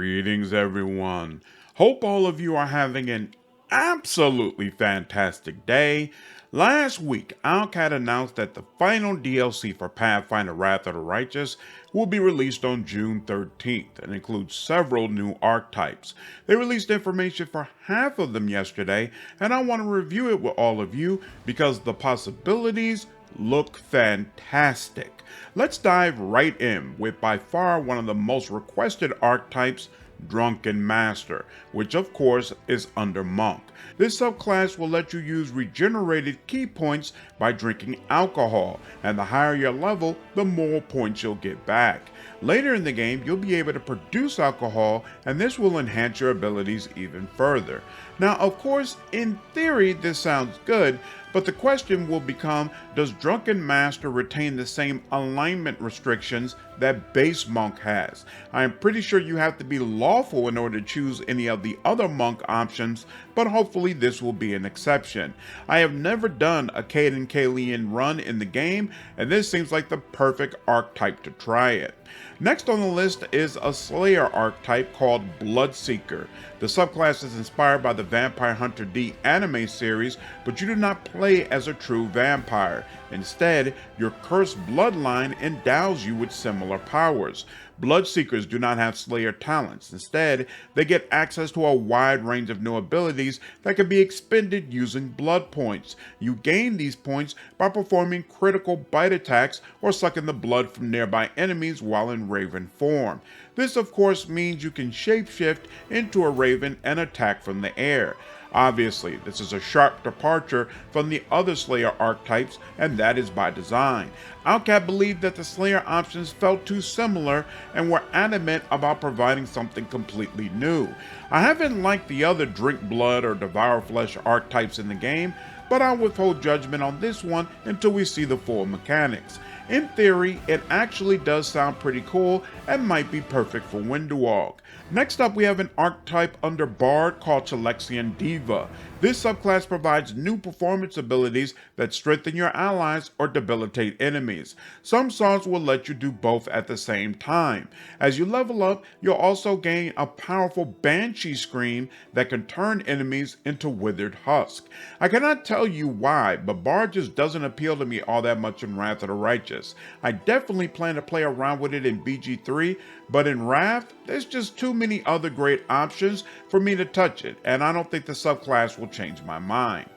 Greetings, everyone. Hope all of you are having an absolutely fantastic day. Last week, Owlcat announced that the final DLC for Pathfinder Wrath of the Righteous will be released on June 13th and includes several new archetypes. They released information for half of them yesterday, and I want to review it with all of you because the possibilities look fantastic. Let's dive right in with by far one of the most requested archetypes, Drunken Master, which of course is under Monk. This subclass will let you use regenerated key points by drinking alcohol, and the higher your level, the more points you'll get back. Later in the game, you'll be able to produce alcohol, and this will enhance your abilities even further. Now, of course, in theory, this sounds good, but the question will become, does Drunken Master retain the same alignment restrictions that base Monk has? I am pretty sure you have to be lawful in order to choose any of the other Monk options, but hopefully this will be an exception. I have never done a Caden Kalian run in the game, and this seems like the perfect archetype to try it. Next on the list is a Slayer archetype called Bloodseeker. The subclass is inspired by the Vampire Hunter D anime series, but you do not play as a true vampire. Instead, your cursed bloodline endows you with similar powers. Bloodseekers do not have Slayer talents. Instead, they get access to a wide range of new abilities that can be expended using blood points. You gain these points by performing critical bite attacks or sucking the blood from nearby enemies while in Raven form. This of course means you can shapeshift into a Raven and attack from the air. Obviously, this is a sharp departure from the other Slayer archetypes, and that is by design. Owlcat believed that the Slayer options felt too similar and were adamant about providing something completely new. I haven't liked the other Drink Blood or Devour Flesh archetypes in the game, but I'll withhold judgment on this one until we see the full mechanics. In theory, it actually does sound pretty cool and might be perfect for Windwalk. Next up, we have an archetype under Bard called Chalexian Diva. This subclass provides new performance abilities that strengthen your allies or debilitate enemies. Some songs will let you do both at the same time. As you level up, you'll also gain a powerful Banshee Scream that can turn enemies into withered husk. I cannot tell you why, but Bard just doesn't appeal to me all that much in Wrath of the Righteous. I definitely plan to play around with it in BG3, but in Wrath, there's just too many other great options for me to touch it, and I don't think the subclass will change my mind.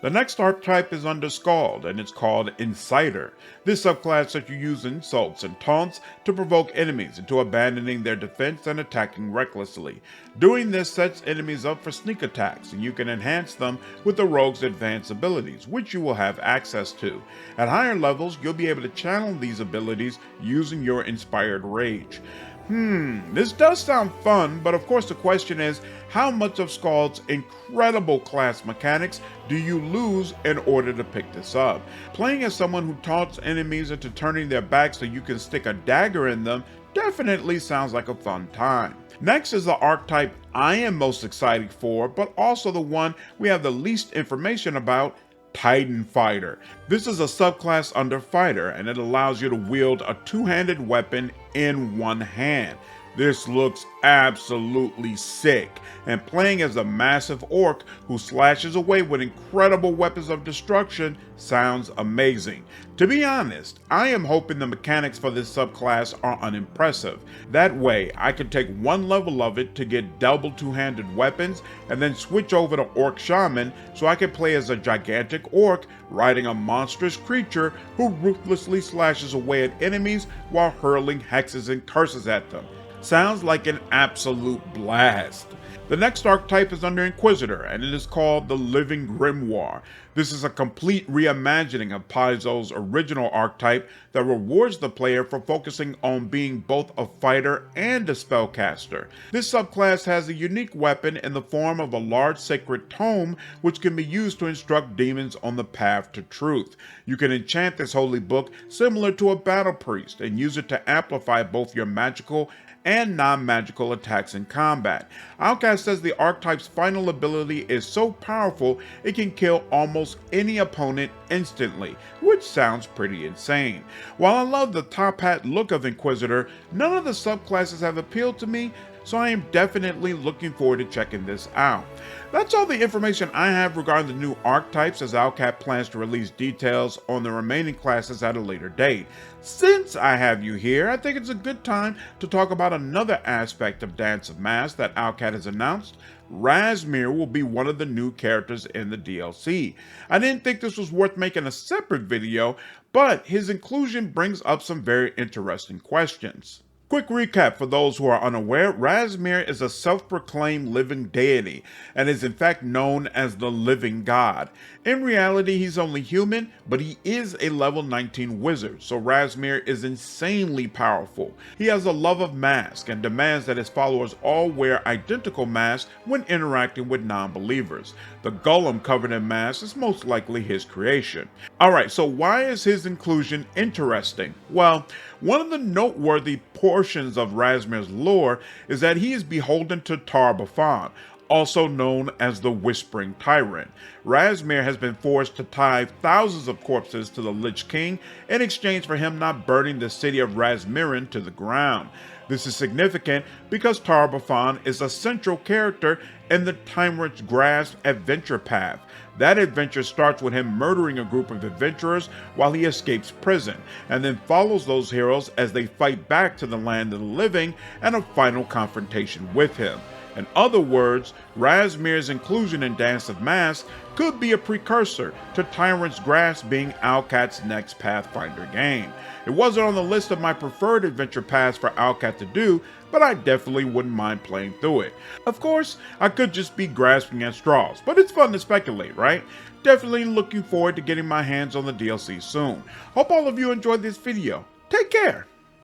The next archetype is under Scald, and it's called Inciter. This subclass lets you use insults and taunts to provoke enemies into abandoning their defense and attacking recklessly. Doing this sets enemies up for sneak attacks, and you can enhance them with the rogue's advanced abilities, which you will have access to. At higher levels, you'll be able to channel these abilities using your inspired rage. This does sound fun, but of course the question is, how much of Scald's incredible class mechanics do you lose in order to pick this up? Playing as someone who taunts enemies into turning their backs so you can stick a dagger in them definitely sounds like a fun time. Next is the archetype I am most excited for, but also the one we have the least information about, Titan Fighter. This is a subclass under Fighter, and it allows you to wield a two-handed weapon in one hand. This looks absolutely sick, and playing as a massive orc who slashes away with incredible weapons of destruction sounds amazing. To be honest, I am hoping the mechanics for this subclass are unimpressive. That way, I can take one level of it to get double two-handed weapons, and then switch over to Orc Shaman so I can play as a gigantic orc riding a monstrous creature who ruthlessly slashes away at enemies while hurling hexes and curses at them. Sounds like an absolute blast. The next archetype is under Inquisitor, and it is called the Living Grimoire. This is a complete reimagining of Paizo's original archetype that rewards the player for focusing on being both a fighter and a spellcaster. This subclass has a unique weapon in the form of a large sacred tome, which can be used to instruct demons on the path to truth. You can enchant this holy book similar to a battle priest and use it to amplify both your magical and non-magical attacks in combat. Owlcat says the archetype's final ability is so powerful it can kill almost any opponent instantly, which sounds pretty insane. While I love the top hat look of Inquisitor, none of the subclasses have appealed to me, so I am definitely looking forward to checking this out. That's all the information I have regarding the new archetypes, as Owlcat plans to release details on the remaining classes at a later date. Since I have you here, I think it's a good time to talk about another aspect of Dance of Masks that Owlcat has announced. Razmir will be one of the new characters in the DLC. I didn't think this was worth making a separate video, but his inclusion brings up some very interesting questions. Quick recap for those who are unaware: Razmir is a self-proclaimed living deity and is in fact known as the Living God. In reality, he's only human, but he is a level 19 wizard, so Razmir is insanely powerful. He has a love of masks and demands that his followers all wear identical masks when interacting with non-believers. The golem covered in masks is most likely his creation. Alright, so why is his inclusion interesting? Well, one of the noteworthy portions of Razmir's lore is that he is beholden to Tar-Baphon, also known as the Whispering Tyrant. Razmir has been forced to tithe thousands of corpses to the Lich King in exchange for him not burning the city of Razmirin to the ground. This is significant because Tar-Baphon is a central character in the Tyrant's Grasp adventure path. That adventure starts with him murdering a group of adventurers while he escapes prison, and then follows those heroes as they fight back to the land of the living and a final confrontation with him. In other words, Razmir's inclusion in Dance of Masks could be a precursor to Tyrant's Grasp being Owlcat's next Pathfinder game. It wasn't on the list of my preferred adventure paths for Owlcat to do, but I definitely wouldn't mind playing through it. Of course, I could just be grasping at straws, but it's fun to speculate, right? Definitely looking forward to getting my hands on the DLC soon. Hope all of you enjoyed this video. Take care!